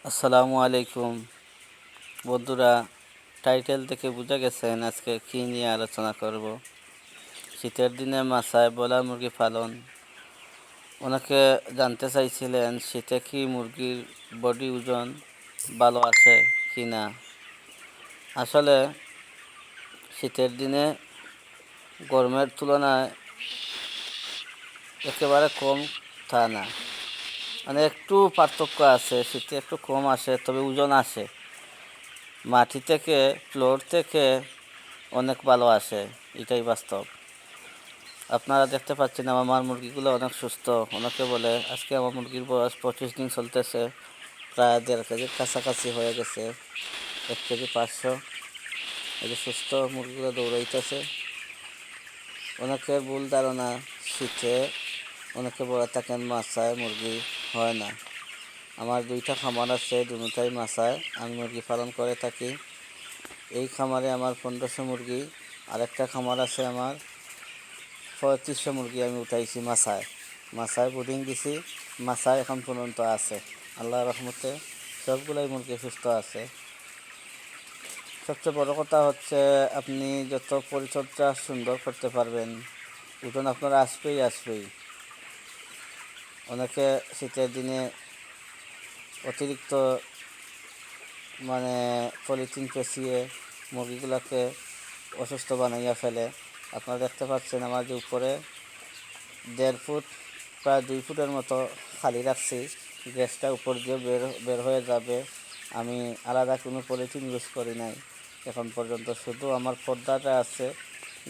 আসসালামু আলাইকুম বন্ধুরা। টাইটেল থেকে বুঝে গেছেন আজকে কী নিয়ে আলোচনা করব। শীতের দিনে মাছায় ব্রয়লার মুরগি পালন। অনেকে জানতে চাইছিলেন শীতে কি মুরগির বডি ওজন ভালো আসে কি না। আসলে শীতের দিনে গরমের তুলনায় একেবারে কম তা না, মানে একটু পার্থক্য আছে। শীতে একটু কম আসে, তবে ওজন আসে। মাটি থেকে, ফ্লোর থেকে অনেক ভালো আসে, এটাই বাস্তব। আপনারা দেখতে পাচ্ছেন আমার মুরগিগুলো অনেক সুস্থ। অনেকে বলে আজকে আমার মুরগির বয়স 25 দিন চলতেছে, প্রায় 1.5 কেজির কাছাকাছি হয়ে গেছে, 1 কেজি 500। এই যে সুস্থ মুরগিগুলো দৌড়াইতেছে। অনেকের ভুল ধারণা, শীতে অনেকে বলে থাকেন মাছায় মুরগি হয় না। আমার 2টা খামার আছে, দুটাই মাছায় আমি মুরগি পালন করে থাকি। এই খামারে আমার 1500 মুরগি, আরেকটা খামার আছে আমার 3500 মুরগি আমি উঠাইছি মাছায় বোর্ডিং দিছি। মাছায় এখন পর্যন্ত আছে, আল্লাহর রহমতে সবগুলাই মুরগি সুস্থ আছে। সবচেয়ে বড় কথা হচ্ছে আপনি যত পরিচর্যা সুন্দর করতে পারবেন, ওজন আপনার আসবেই। অনেকে শীতের দিনে অতিরিক্ত পলিথিন পেঁচিয়ে মুরগিগুলোকে অসুস্থ বানাইয়া ফেলে। আপনারা দেখতে পাচ্ছেন আমার যে উপরে 1.5 ফুট, প্রায় 2 ফুটের মতো খালি রাখছি। গ্যাসটা উপর দিয়ে বের হয়ে যাবে। আমি আলাদা কোনো পলিথিন ইউজ করি নাই এখন পর্যন্ত। শুধু আমার পর্দাটা আছে,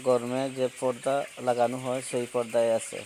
গরমে যে পর্দা লাগানো হয় সেই পর্দায় আছে।